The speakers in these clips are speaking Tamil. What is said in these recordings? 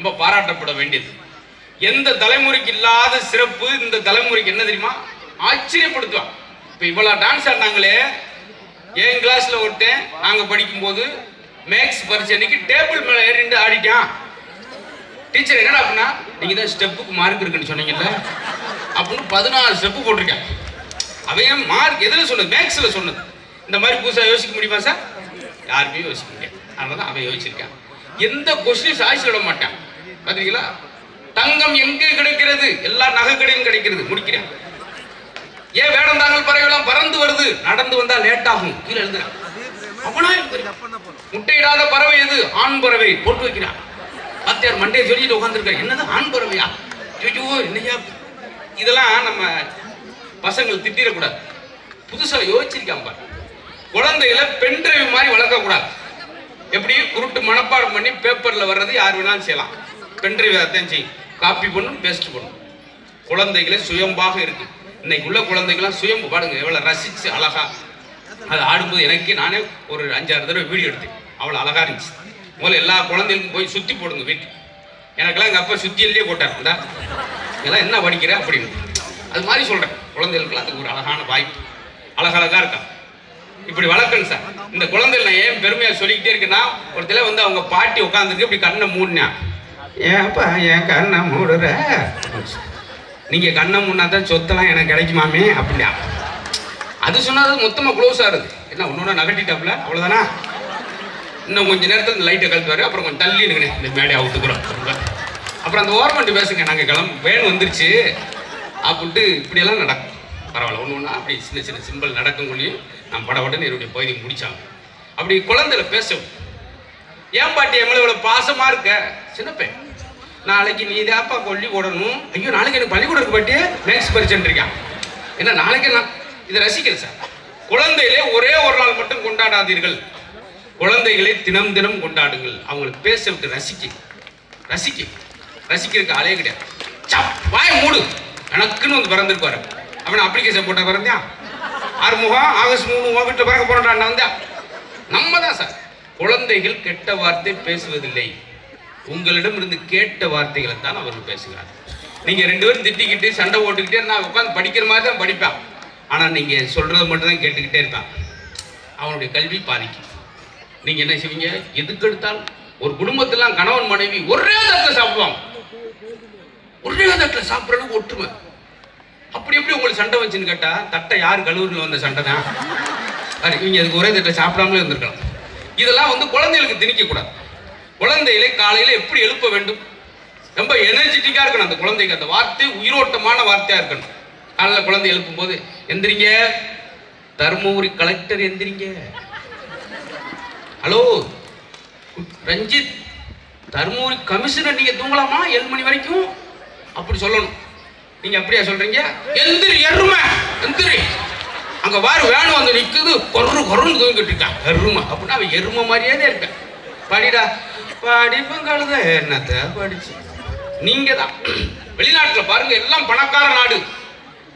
ரொம்ப பாராட்டப்பட வேண்டியது. எந்த தலைமுறைக்கு இல்லாத சிறப்பு இந்த தலைமுறைக்கு என்ன தெரியுமா? ஆச்சரியப்படுத்துவான். இப்போ இவ்வளோ டான்ஸ் ஆடினாங்களே, என் கிளாஸ்ல ஒருத்தன் நாங்கள் படிக்கும்போது மேக்ஸ் பரிச்சை அன்னைக்கு டேபிள் மேலே ஏறிண்டு ஆடிட்டான். டீச்சர் என்னடா அப்படின்னா, நீங்கள் தான் ஸ்டெப்புக்கு மார்க் இருக்குன்னு சொன்னீங்கல்ல அப்படின்னு 14 ஸ்டெப்பு போட்டிருக்கேன். அவன் மார்க் எதில் சொன்னது? மேக்ஸில் சொன்னது. இந்த மாதிரி புதுசாக யோசிக்க முடியுமா சார்? யாருமே யோசிக்க முடியாது. அதனால தான் அவன் யோசிச்சிருக்கான். எந்த கொஸ்டின் சாய்ஸ் விட மாட்டான். பார்த்தீங்களா? தங்கம் எங்கே கிடைக்கிறது? எல்லா நகை கடையும் கிடைக்கிறது. முடிக்கிறேன். ஏன் வேடந்தாங்கல் பறவைலாம் பறந்து வருது? நடந்து வந்தா லேட் ஆகும். கீழே எழுதுறான். அவனா முட்டையிடாத பறவை எது? ஆண் பறவை. போட்டு வைக்கிறான். வாத்தியார் மண்டையை சொல்லிட்டு உட்காந்துருக்காரு. என்னது ஆண் பறவையா? ஐயோ என்னையா இதெல்லாம் நம்ம பசங்கள் திட்டிடக்கூடாது. புதுசா யோசிச்சிருக்கான் பாரு. குழந்தைகளை பென்ட்ரைவ் மாதிரி வளர்க்கக்கூடாது. எப்படி குருட்டு மனப்பாடம் பண்ணி பேப்பர்ல வர்றது யார் வேணாலும் செய்யலாம். பென்ட்ரைவ் அதான் செய்யும். காப்பி பண்ணும், பேஸ்ட் பண்ணும். குழந்தைகளே சுயம்பாக இருக்கு. இன்னைக்கு உள்ள குழந்தைகளாம் சுயம் பாடுங்க எவ்வளவு ரசிச்சு அழகா அது ஆடும்போது எனக்கே நானே ஒரு 5-6 தடவை வீடியோ எடுத்தேன். அவ்வளோ அழகா இருந்துச்சு. முதல்ல எல்லா குழந்தைகளுக்கும் போய் சுத்தி போடுங்க வீட்டு. எனக்கெல்லாம் எங்கள் அப்பா சுத்தியிலே போட்டார். இந்தா இதெல்லாம் என்ன படிக்கிற அப்படின்னு. அது மாதிரி சொல்றேன். குழந்தைகளுக்கு அதுக்கு ஒரு அழகான வாய்ப்பு. அழகழகா இருக்கா. இப்படி வளர்க்கணும் சார். இந்த குழந்தைகள் நான் ஏன் பெருமையாக சொல்லிக்கிட்டே இருக்கேன்னா, ஒரு தடவை வந்து அவங்க பாட்டி உட்காந்துருக்கு. இப்படி கண்ணை மூடினேன். ஏன்ப்பா என் கண்ணை மூடுற? நீங்க கண்ணை மூடினா தான் சொத்தெல்லாம் எனக்கு கிடைக்குமாமே அப்படியா? அது சொன்னாது மொத்தமாக க்ளோஸ் ஆகுது. என்ன ஒன்று நகட்டிட்டாப்புல அவ்வளோதானா? இன்னும் கொஞ்சம் நேரத்தில் இந்த லைட்டை கழுத்துவாரு. அப்புறம் கொஞ்சம் தள்ளி நிற்கிறேன். இந்த மேடையை அவுத்துக்கிறோம். அப்புறம் அந்த ஓரமெண்ட் பேசுங்க. நாங்கள் வேன் வந்துருச்சு அப்படின்ட்டு இப்படியெல்லாம் நடக்கும். பரவாயில்ல, ஒன்று ஒன்றா அப்படி சின்ன சின்ன சிம்பிள் நடக்கங்களையும் நான் படவுடனே என்னுடைய பகுதியை முடிச்சாங்க. அப்படி குழந்தைல பேசவும் ஏன் பாட்டி எம்மளை இவ்வளோ பாசமாக இருக்க? சின்னப்பேன் நாளைக்கு நீ தாப்பா கொல்லி போடணும். ஐயோ நாளைக்கு எனக்கு பள்ளிக்கூடம் இருக்கு பாட்டி, மேக்ஸ் பரிச்சைன்னு இருக்கான். ஏன்னா நாளைக்கு நான் இதை ரசிக்கிறேன் சார். குழந்தைகளே ஒரே ஒரு நாள் மட்டும் கொண்டாடாதீர்கள். குழந்தைகளை தினம் தினம் கொண்டாடுங்கள். அவங்களுக்கு பேச விட்டு ரசிக்கிறதுக்கு ஆளே கிடையாது. வாய் மூடு எனக்குன்னு வந்து பிறந்திருப்பாரு. அவன் அப்ளிகேஷன் போட்ட பிறந்தியா? ஆறுமுகம் ஆகஸ்ட் 3 வீட்டில் பிறக்க போறான் வந்தா. நம்ம தான் சார். குழந்தைகள் கெட்ட வார்த்தை பேசுவதில்லை. உங்களிடம் இருந்து கேட்ட வார்த்தைகளை தான் அவர்கள் பேசுகிறார். நீங்க 2 பேரும் திட்டிக்கிட்டு சண்டை ஓட்டுக்கிட்டே நான் உட்காந்து படிக்கிற மாதிரி தான் படிப்பான். ஆனா நீங்க சொல்றது மட்டும் தான் கேட்டுக்கிட்டே இருப்பான். அவனுடைய கல்வி பாதிக்கும். நீங்க என்ன செய்வீங்க? எதுக்கு எடுத்தாலும் ஒரு குடும்பத்திலாம் கணவன் மனைவி ஒரே தட்டில் சாப்பிடுவாங்க. ஒரே தட்டில் சாப்பிட்றதுக்கு ஒற்றுமை. அப்படி எப்படி உங்களுக்கு சண்டை வச்சுன்னு கேட்டா, தட்டை யார் கல்லூரியில் வந்த சண்டை தான். இவங்க அதுக்கு ஒரே தட்டை சாப்பிடாமலே இருந்திருக்கலாம். இதெல்லாம் வந்து குழந்தைகளுக்கு திணிக்க கூடாது. குழந்தைகளை காலையில எப்படி எழுப்ப வேண்டும்? ரொம்ப எனர்ஜெட்டிக்கா இருக்கணும். அந்த குழந்தைக்கு அந்த வார்த்தை உயிரோட்டமான வார்த்தையா இருக்கணும். காலையில் குழந்தை எழுப்பும் போது எந்திரிங்க, தர்மபுரி கலெக்டர் எந்திரிங்க, ஹலோ ரஞ்சித் தர்மபுரி கமிஷனர் நீங்க தூங்கலாமா 7 மணி வரைக்கும் அப்படி சொல்லணும். நீங்க அப்படியா சொல்றீங்க? எந்திரி எருமை எந்திரி, அங்க வாரு வேணும் வந்து நிக்குது கொருன்னு தூங்கிட்டு இருக்கான் எருமை அப்படின்னா அவன் எருமை மாதிரியே தான் இருப்பேன். படிடா படிப்பும் கழுத என்னத்த படிச்சு. நீங்க தான் வெளிநாட்டுல பாருங்க, எல்லாம் பணக்கார நாடு.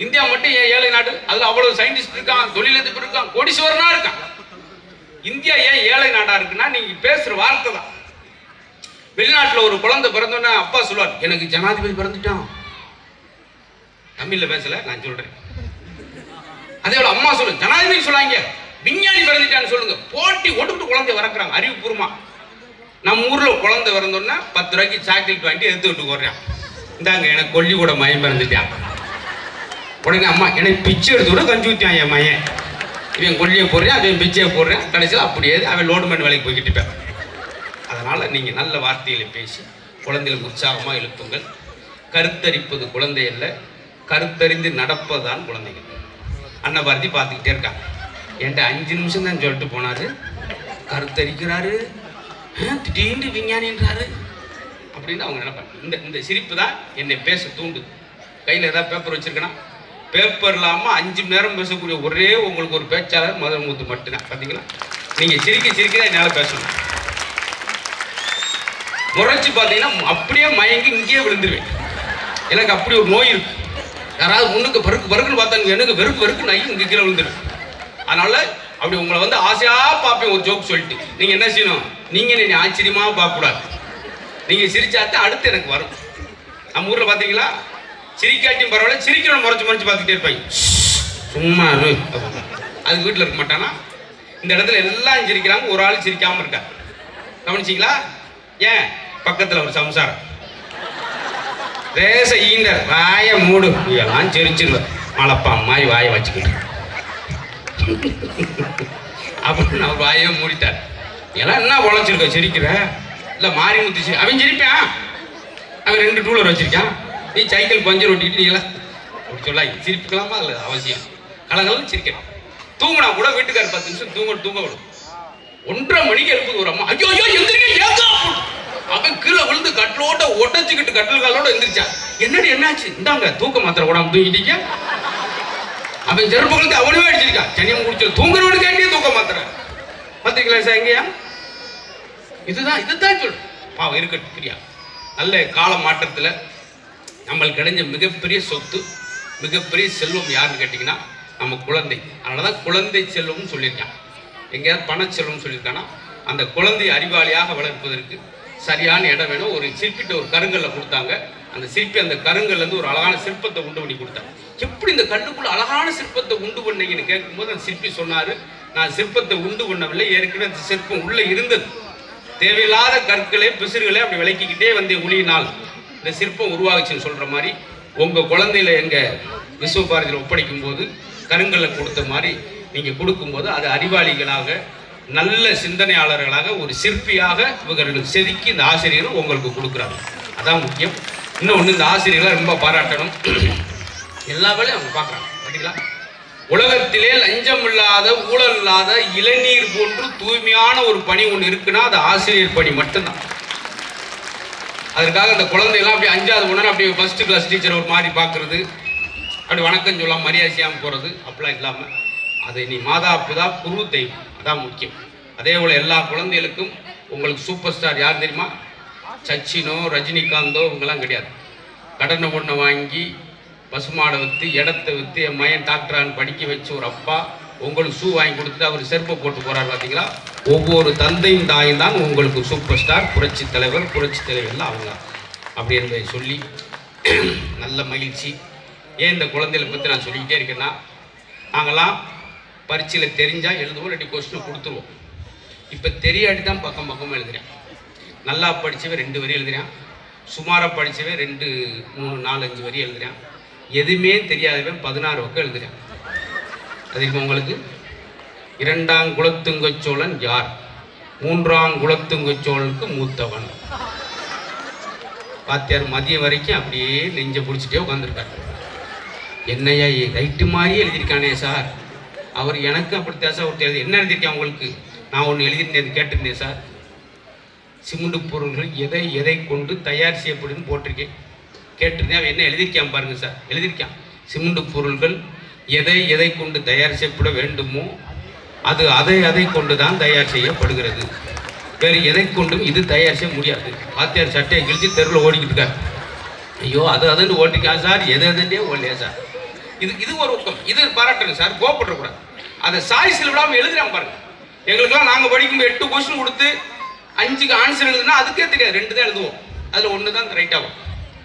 இந்தியா மட்டும் ஏன் ஏழை நாடு? அதுல அவ்வளவு சயின்டிஸ்ட் இருக்கான், தொழிலதிபர் இருக்கான், கோடீஸ்வரனா இருக்கான். இந்தியா ஏன் ஏழை நாடா இருக்குன்னா நீங்க பேசுற வார்த்தை தான். வெளிநாட்டுல ஒரு குழந்தை பிறந்தோன்னா அப்பா சொல்லுவார், எனக்கு ஜனாதிபதி பிறந்துட்டான். தமிழ்ல பேசல, நான் சொல்றேன். அதே அம்மா சொல்லுங்க, ஜனாதிபதி சொல்லாங்க, விஞ்ஞானி பிறந்துட்டான்னு சொல்லுங்க. போட்டி ஒடுக்கிட்டு குழந்தை வளர்க்குறாங்க அறிவுபூர்வமா. நம்ம ஊர்ல குழந்தை பிறந்தோன்னா 10 ரூபாய்க்கு சாக்லேட் வாங்கிட்டு எடுத்து விட்டு போடுறான். இந்தாங்க எனக்கு கொல்லி கூட மயம் பிறந்துட்டான். உடனே அம்மா எனக்கு பிச்சை எடுத்து விட கஞ்சி ஊற்றியான் என் மையன். இவன் கொல்லியை போடுறேன், அவன் பிச்சையை போடுறேன். கடைசியில் அப்படியே அவன் லோடுமேன் வேலைக்கு போய்கிட்டு இருப்பேன். அதனால நீங்க நல்ல வார்த்தைகளை பேசி குழந்தைகளுக்கு உற்சாகமா எழுப்புங்கள். கருத்தரிப்பது குழந்தை அல்ல, கருத்தறிந்து நடப்பதுதான் குழந்தைகள். அண்ணா பாரதி பார்த்துக்கிட்டே இருக்காங்க. என்கிட்ட 5 நிமிஷம் தான் சொல்லிட்டு போனாரு, கருத்தரிக்கிறாரு, திடீர்னு விஞ்ஞானின்றாரு அப்படின்னு அவங்க நினைப்பாங்க. இந்த சிரிப்பு தான் என்னை பேச தூண்டுது. கையில் ஏதாவது பேப்பர் வச்சிருக்கேன்னா, பேப்பர் இல்லாமல் 5 மணி நேரம் பேசக்கூடிய ஒரே உங்களுக்கு ஒரு பேச்சாளர் மதுரமுத்து மட்டும்தான். பார்த்தீங்களா? நீங்கள் சிரிக்க என்னால் பேசணும். முறைச்சி பார்த்தீங்கன்னா அப்படியே மயங்கி இங்கேயே விழுந்துருவேன். எனக்கு அப்படி ஒரு நோய் இருக்கு. யாராவது முன்னுக்கு பருக்குன்னு பார்த்தாங்க, எனக்கு வெறுக்கு நான் இங்கே கீழே விழுந்துருவேன். அதனால அப்படி உங்களை வந்து ஆசையாக பார்ப்பேன் ஒரு ஜோக் சொல்லிட்டு. நீங்கள் என்ன செய்யணும்? நீங்கள் ஆச்சரியமாக பார்க்கக்கூடாது. நீங்க சிரிச்சாத்தான் அடுத்து எனக்கு வரும். நம்ம ஊர்ல பாத்தீங்களா, சிரிக்காட்டியும் பரவாயில்ல, சிரிக்கணும் முறைச்சு முறைச்சு பார்த்துட்டே இருப்பாங்க. சும்மா அதுக்கு வீட்டில் இருக்க மாட்டானா? இந்த இடத்துல எல்லாம் சிரிக்கிறாங்க, ஒரு ஆள் சிரிக்காம இருக்கா. கவனிச்சிங்களா? ஏன்? பக்கத்தில் ஒரு சம்சாரம் ரேச ஈந்த வாய மூடு எல்லாம் சிரிச்சிருவேன், மலப்பா மாதிரி வாயை வச்சுக்கிட்டு அப்படின்னு அவர் வாயை மூடிட்டார். எல்லாம் என்ன உழைச்சிருக்க சிரிக்கிற? இல்லை மாறி முத்துச்சு. அவன் சிரிப்பான், அவன் 2 டூலர் வச்சிருக்கான், நீ சைக்கிள் பஞ்சர் ஒட்டிக்கிட்டு நீலாம் அப்படி சொல்லாங்க. சிரிப்புக்கலாமா? இல்லை அவசியம். கலங்கலாம் சிரிக்கணும். தூங்கினா கூட வீட்டுக்கார 10 நிமிஷம் தூங்க விடும். 1:30 மணிக்கு எழுப்புது ஒரு அம்மா. ஐயோ ஐயோ எந்திரிக்க, அவன் கீழே விழுந்து கட்டிலோட உடச்சிக்கிட்டு கட்டில் காலோட எந்திரிச்சா. என்னடி என்னாச்சு? இந்தாங்க தூக்க மாத்திரை கூடாம தூங்கிட்டீங்க. அவன் ஜெருப்புகளுக்கு அவனவே அடிச்சிருக்கான். சனியம் முடிச்சு தூங்குறவனு கேட்டியே தூக்க மாத்திரை. பாத்தீங்களா சார்? எங்கேயா இதுதான் சொல்லு. பாவம் இருக்கட்டும், பிரியா. நல்ல கால மாற்றத்தில் நம்மளுக்கு கிடைஞ்ச மிகப்பெரிய சொத்து, மிகப்பெரிய செல்வம் யாருன்னு கேட்டிங்கன்னா நம்ம குழந்தை. அதனால தான் குழந்தை செல்வம்னு சொல்லியிருக்கான். எங்கேயாவது பணச்செல்வம்னு சொல்லியிருக்கானா? அந்த குழந்தையை அறிவாளியாக வளர்ப்பதற்கு சரியான இடம் வேணும். ஒரு சிற்பிட்ட ஒரு கருங்கல்ல கொடுத்தாங்க. அந்த சிற்பி அந்த கருங்கல்லேருந்து ஒரு அழகான சிற்பத்தை உண்டு பண்ணி கொடுத்தாங்க. எப்படி இந்த கல்லுக்குள்ள அழகான சிற்பத்தை உண்டு பண்ணீங்கன்னு கேட்கும்போது அந்த சிற்பி சொன்னார், நான் சிற்பத்தை உண்டு பண்ணவில்லை, ஏற்கனவே அந்த சிற்பம் உள்ளே இருந்தது. தேவையில்லாத கற்களை பிசிறுகளை அப்படி விளக்கிக்கிட்டே வந்தே ஒளியினால் இந்த சிற்பம் உருவாகுச்சுன்னு சொல்கிற மாதிரி உங்கள் குழந்தையில எங்கள் விஸ்வபாரதியில் ஒப்படைக்கும் போது கருங்கல்லை கொடுத்த மாதிரி நீங்கள் கொடுக்கும்போது அது அறிவாளிகளாக, நல்ல சிந்தனையாளர்களாக, ஒரு சிற்பியாக இவர்களுக்கு செதுக்கி இந்த ஆசிரியர்கள் உங்களுக்கு கொடுக்குறாங்க. அதான் முக்கியம். இன்னொன்று, இந்த ஆசிரியர்களை ரொம்ப பாராட்டணும். எல்லா வேலையும் அவங்க பார்க்குறாங்க. பார்த்தீங்களா? உலகத்திலே லஞ்சம் இல்லாத, ஊழல் இல்லாத, இளநீர் போன்று தூய்மையான ஒரு பணி ஒன்று இருக்குன்னா அது ஆசிரியர் பணி மட்டும்தான். அதற்காக அந்த குழந்தைகள்லாம் அப்படி 5வது ஒன்று அப்படி ஃபர்ஸ்ட் கிளாஸ் டீச்சர் ஒரு மாதிரி பார்க்குறது, அப்படி வணக்கம் சொல்லலாம் மரியாதை செய்யாமல் போகிறது, அப்படிலாம் இல்லாமல் அதை நீ மாதா பிதா குரு தெய்வம், அதான் முக்கியம். அதே போல் எல்லா குழந்தைகளுக்கும் உங்களுக்கு சூப்பர் ஸ்டார் யார் தெரியுமா? சச்சினோ ரஜினிகாந்தோ இவங்கெல்லாம் கிடையாது. கடனை ஒன்றை வாங்கி பசுமாடை விற்று இடத்தை விற்று என் மயன் டாக்டரான்னு படிக்க வச்சு ஒரு அப்பா உங்களுக்கு ஷூ வாங்கி கொடுத்துட்டு அவர் செருப்பை போட்டு போகிறார். பார்த்தீங்களா? ஒவ்வொரு தந்தையும் தாயும் தான் உங்களுக்கு சூப்பர் ஸ்டார், புரட்சி தலைவர், புரட்சி தலைவர்லாம் அவங்க. அப்படி என்பதை சொல்லி நல்ல மகிழ்ச்சி. ஏன் இந்த குழந்தைகளை பற்றி நான் சொல்லிக்கிட்டே இருக்கேன்னா, நாங்கள்லாம் பரீட்சையில் தெரிஞ்சால் எழுதுவோம், 2 கொஸ்டின் கொடுத்துருவோம். இப்போ தெரியாட்டி தான் பக்கம் பக்கமாக எழுதுறேன். நல்லா படித்தவன் 2 வரி எழுதுறேன், சுமாராக படித்தவன் 2, 3, 4, 5 வரி எழுதுறேன், எதுவுமே தெரியாதவன் 16 பக்கம் எழுதுறேன். அதுக்கு உங்களுக்கு 2ஆம் குலத்துங்கச் சோழன் யார்? 3ஆம் குலத்துங்கச் சோழனுக்கு மூத்தவன். பாத்தியார் மதியம் வரைக்கும் அப்படியே நெஞ்ச பிடிச்சிட்டே உட்காந்துருக்காரு. என்னையா ரைட்டு மாதிரியே எழுதியிருக்கானே சார், அவர் எனக்கு அப்படித்தான் சார் ஒருத்தர் எழுதி. என்ன எழுதியிருக்கேன் உங்களுக்கு? நான் ஒன்று எழுதியிருந்தேன் கேட்டிருந்தேன் சார். சிமெண்ட் பொருள்கள் எதை எதை கொண்டு தயார் செய்யப்படுன்னு போட்டிருக்கேன், கேட்டிருந்தேன். அவன் என்ன எழுதியிருக்கான் பாருங்க சார். எழுதியிருக்கான், சிமெண்ட் பொருள்கள் எதை எதை கொண்டு தயார் செய்யப்பட வேண்டுமோ அது அதை கொண்டு தான் தயார் செய்யப்படுகிறது, வேறு எதை கொண்டும் இது தயார் செய்ய முடியாது. வாத்தியார் சட்டையை கிழிச்சு தெருவில் ஓடிக்கிட்டு இருக்கார். ஐயோ அதுன்னு ஓட்டிக்கான் சார், எதுன்னே ஓடலையா சார். இது ஒரு ஊக்கம், இது பாராட்டுங்க சார், கோபப்படக்கூடாது. அதை சாய்ஸில் விடாமல் எழுதுறான் பாருங்க. எங்களுக்கெல்லாம் நாங்கள் படிக்கும்போது 8 கொஸ்டின் கொடுத்து 5க்கு ஆன்சர் எழுதுனா அதுக்கே தெரியாது, 2 தான் எழுதுவோம், அதில் 1 தான் ரைட் ஆகும்.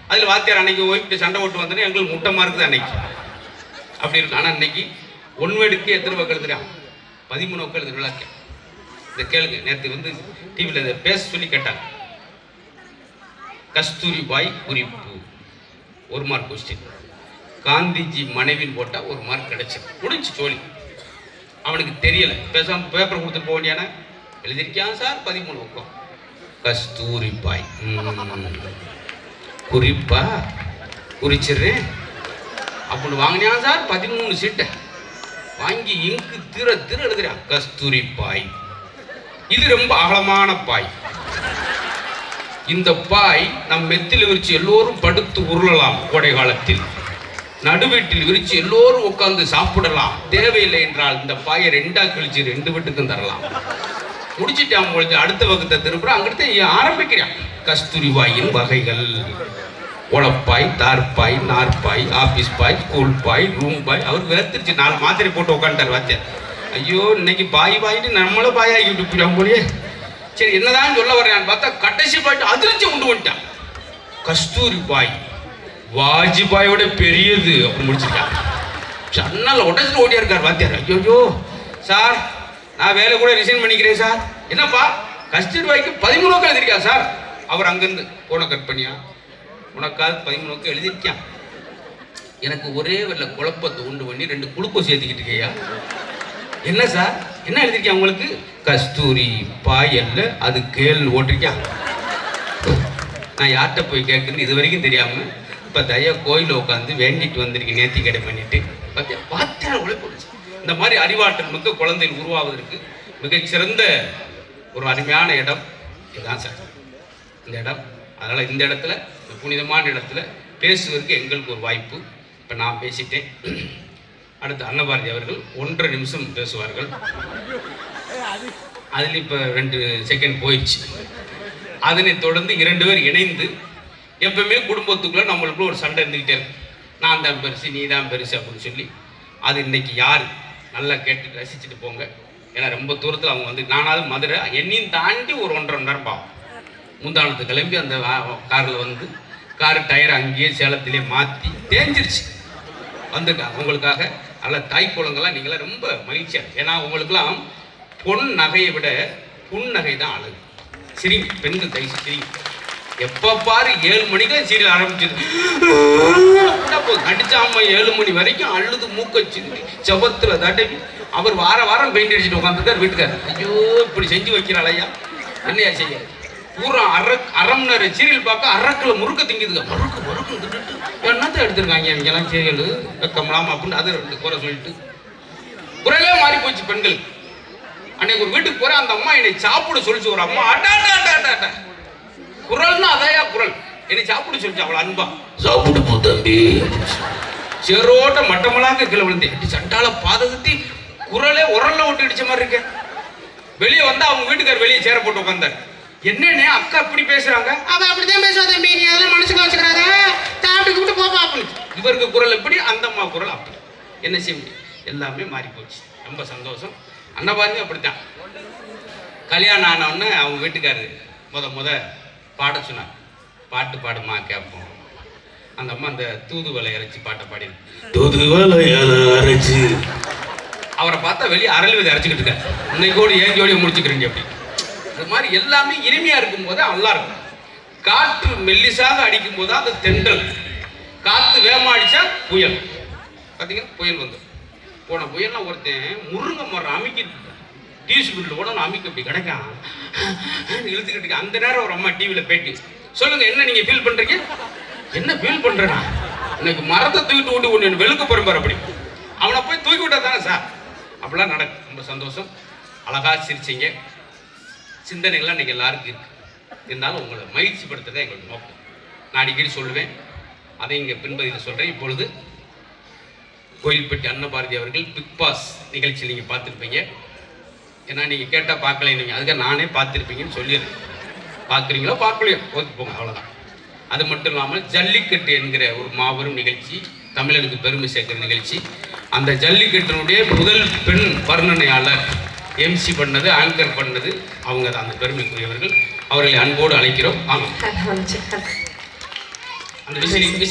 அதில் வாத்தியார் அன்னைக்கு ஓய்விட்டு சண்டை போட்டு வந்தோன்னே எங்களுக்கு முட்டமாக இருக்குது அன்னைக்கு, அப்படி இருக்கு. ஆனால் இன்னைக்கு 1 வேர்டுக்கு எத்தனை பக்கம் எழுதுறான்? 13 பக்கம் எழுதுறா. இதை கேளுங்க. நேற்று டிவியில் இதை பேச சொல்லி கேட்டாங்க. கஸ்தூரிபாய் குறிப்பு 1 மார்க் கொஸ்டின், காந்திஜி மனைவின்னு போட்டால் 1 மார்க் கிடைச்சது, முடிஞ்சு சோழி. அவனுக்கு தெரியலை, பேசாமல் பேப்பர் கொடுத்துட்டு போக வேண்டியான. எழுதியிருக்கான் சார் 13 பக்கம். கஸ்தூரிபாய் குறிப்பா குறிச்சிடுறேன் அப்படின்னு வாங்கினான் சார். 13 சீட்டை வாங்கி இங்கு திற எழுதுறான் கஸ்தூரிபாய். இது ரொம்ப அகலமான பாய். இந்த பாய் நம் மெத்தில் விரிச்சு எல்லோரும் படுத்து உருளலாம். கோடை காலத்தில் நடுவீட்டில் விரிச்சு எல்லோரும் உட்கார்ந்து சாப்பிடலாம். தேவையில்லை என்றால் இந்த பாயை 2ஆ கிழிச்சு 2 வீட்டுக்கும் தரலாம். முடிச்சுட்டான் உங்களுக்கு. அடுத்த வகுத்தை திருப்புற அங்கிட்ட ஆரம்பிக்கிறான். கஸ்தூரிபாயின் வகைகள்: உழப்பாய், தார்பாய், நார்பாய், office boy, school boy, room boy. அவர் வேர்த்திருச்சு, 4 மாத்திரை போட்டு உட்காந்துட்டார் வாத்தியார். ஐயோ இன்னைக்கு பாய் பாயின்னு நம்மளும் பாயாகிட்டு போயிடும் போலயே. சரி என்னதான் சொல்ல வர்றேன் பார்த்தா கடைசி பாட்டு அதிர்ச்சி கொண்டு வந்துட்டான். கஸ்தூரி பாய் வாஜ்பாயோட பெரியது அப்படின்னு முடிச்சிருக்கான். சன்னல் உடச்சிட்டு ஓடியா இருக்கார் வாத்தியார். ஐயோ சார் நான் வேலை கூட ரிசைன் பண்ணிக்கிறேன் சார். என்னப்பா கஸ்தூரி பாய்க்கு 13 எழுதிருக்கா சார். அவர் அங்கிருந்து போன கட் பண்ணியா உனக்காவது 13 எழுதிருக்கான். எனக்கு ஒரே வரல குழப்பத்தை உண்டு பண்ணி 2 குளுக்கோஸ் ஏற்றிக்கிட்டு இருக்கையா. என்ன சார் என்ன எழுதிருக்கேன் உங்களுக்கு? கஸ்தூரி பாயல்ல அது கேள் ஓட்டிருக்கேன். நான் யார்கிட்ட போய் கேட்குறது இது வரைக்கும் தெரியாம இப்போ தயா கோயிலில் உட்காந்து வேண்டிட்டு வந்திருக்கேன். நேர்த்தி கடை பண்ணிட்டு பார்த்தியா உழைப்பு. இந்த மாதிரி அறிவாற்றல் மிக்க குழந்தைகள் உருவாவதற்கு மிகச்சிறந்த ஒரு அருமையான இடம் இதுதான் சார் இந்த இடம். அதனால் இந்த இடத்துல புனிதமான இடத்துல பேசுவதற்கு எங்களுக்கு ஒரு வாய்ப்பு. இப்போ நான் பேசிட்டேன். அடுத்து அன்னபாரதி அவர்கள் 1.5 நிமிஷம் பேசுவார்கள். அதில் இப்போ 2 செகண்ட் போயிடுச்சு. அதனை தொடர்ந்து 2 பேர் இணைந்து எப்பவுமே குடும்பத்துக்குள்ள நம்மளுக்குள்ள ஒரு சண்டை இருந்துக்கிட்டே இருக்கு. நான் தான் பெருசு நீ தான் பெருசு அப்படின்னு சொல்லி அது இன்னைக்கு யார் நல்லா கேட்டு ரசிச்சுட்டு போங்க. ஏன்னா ரொம்ப தூரத்தில் அவங்க வந்து நானாவது மதுரை என்னையும் தாண்டி ஒரு 1.5 மணி நேரம் பாவம். முந்தானத்து கிளம்பி அந்த காரில் வந்து காரு டயரை அங்கேயே சேலத்திலே மாற்றி தேஞ்சிருச்சு வந்துருக்காங்க உங்களுக்காக. அதில் தாய் குளங்கள்லாம் நீங்களாம் ரொம்ப மகிழ்ச்சியாக. ஏன்னா உங்களுக்குலாம் பொன் நகையை விட புன் நகை தான் அழகு. சரி பெண்கள் தயசி சரி எப்போ பாரு 7 மணிக்கு சீரியல் ஆரம்பிச்சது நடிச்ச அம்மா 7 மணி வரைக்கும் அழுது மூக்க சிந்தி செவத்துல தடவி அவர் வாரம் பெயிண்ட் அடிச்சுட்டு உட்காந்துருக்கார் வீட்டுக்கார். ஐயோ இப்படி செஞ்சு வைக்கிறாள் ஐயா என்னையா செய்ய பூரா அரை மணி நேரம் சீரியல் பார்க்க அரக்கில் முறுக்க திங்குதுங்க. மறுக்கு தின்னுட்டு என்னத்தை எடுத்திருக்காங்க இங்கெல்லாம் சீரியல் வெக்கமலாம் அப்படின்னு அதை 2 குறை சொல்லிட்டு குரலே மாறி போச்சு பெண்களுக்கு. அன்னைக்கு ஒரு வீட்டுக்கு போற அந்த அம்மா என்னை சாப்பிட சொல்லிச்சு. ஒரு அம்மா அட்டா குரல்னா அதையா குரல் என்னை சாப்பிட சொல்லிச்சு. அவளை அன்பா சாப்பிடு போ தம்பி சேரோட்ட மட்டமலாக்க கீழே விழுந்தேன். சண்டால பாதகத்தி குரலே உரல்ல விட்டு இடிச்ச மாதிரி இருக்கேன். வெளியே வந்தா அவங்க வீட்டுக்கார் வெளியே சேர போட்டு உட்காந்தாரு. என்னன்னு அக்கா இப்படி பேசுறாங்க? அவ அப்படிதான் பேசுவா தம்பி நீ அதெல்லாம் மனசுக்கு வச்சுக்கிறாத சாப்பிட்டு கூப்பிட்டு போப்பா அப்படின்னு. இவருக்கு குரல் எப்படி அந்த அம்மா குரல் அப்படி. என்ன செய்ய முடியும் எல்லாமே மாறி போச்சு. ரொம்ப சந்தோஷம். அன்னபாரதி அப்படித்தான் கல்யாணம் ஆனவுடனே அவங்க வீட்டுக்காரரு முத பாட சொன்னார். பாட்டு பாடுமா கேட்போம். அந்த அம்மா அந்த தூதுவளை அரைச்சி பாட்டை பாடி தூதுவளை அரைச்சி அவரை பார்த்தா வெளியே அரளி விதை அரைச்சிக்கிட்டு இருக்காரு. இன்னைக்கோடு ஏங்கியோடைய முடிச்சுக்கிறீங்க அப்படி. அது மாதிரி எல்லாமே இனிமையா இருக்கும் போது நல்லா இருக்கும். காற்று மெல்லிசாக அடிக்கும் போது அது தென்றல். காத்து வேகமா அடிச்சா புயல். பார்த்தீங்கன்னா புயல் வந்து போன புயல்னா ஒருத்தன் முருங்கை மரம் அமைக்கிட்டு டீஸ்பூட்டில் கூட அமைக்க அப்படி கிடைக்கான் இழுத்துக்கிட்டு. அந்த நேரம் ஒரு அம்மா டிவியில் பேட்டி சொல்லுங்க என்ன நீங்க ஃபீல் பண்றீங்க? என்ன ஃபீல் பண்றேன்னா எனக்கு மரத்தை தூக்கிட்டு ஓட்டி ஒன்று வெளுக்க போறேன் அப்படி. அவனை போய் தூக்கி விட்டா தானே சார் அப்படிலாம் நடக்கும். ரொம்ப சந்தோஷம். அழகா சிரிச்சிங்க. சிந்தனைகள்லாம் இன்னைக்கு எல்லாருக்கும் இருக்கு. இருந்தாலும் உங்களை மகிழ்ச்சி படுத்துறதே எங்களுக்கு நோக்கம். நான் அடிக்கடி சொல்லுவேன். அதை இங்கே பின்பதியில் சொல்கிறேன். இப்பொழுது கோயில்பட்டி அன்னபாரதி அவர்கள் பிக் பாஸ் நிகழ்ச்சி நீங்கள் பார்த்துருப்பீங்க. ஏன்னா நீங்கள் கேட்டால் பார்க்கல நீங்கள் அதுக்காக நானே பார்த்துருப்பீங்கன்னு சொல்லிடுறேன். பார்க்குறீங்களோ பார்க்கலையோ ஓகே போங்க அவ்வளோதான். அது மட்டும் இல்லாமல் ஜல்லிக்கட்டு என்கிற ஒரு மாபெரும் நிகழ்ச்சி தமிழனுக்கு பெருமை சேர்க்கிற நிகழ்ச்சி. அந்த ஜல்லிக்கட்டினுடைய முதல் பெண் வர்ணனையாளர் எம்சி பண்ணது ஆங்கர் பண்ணது அவங்க தான் அந்த பெருமைக்குரியவர்கள். அவர்களை அன்போடு அழைக்கிறோம். ஆமாம் அந்த விசிலிங்கெல்லாம்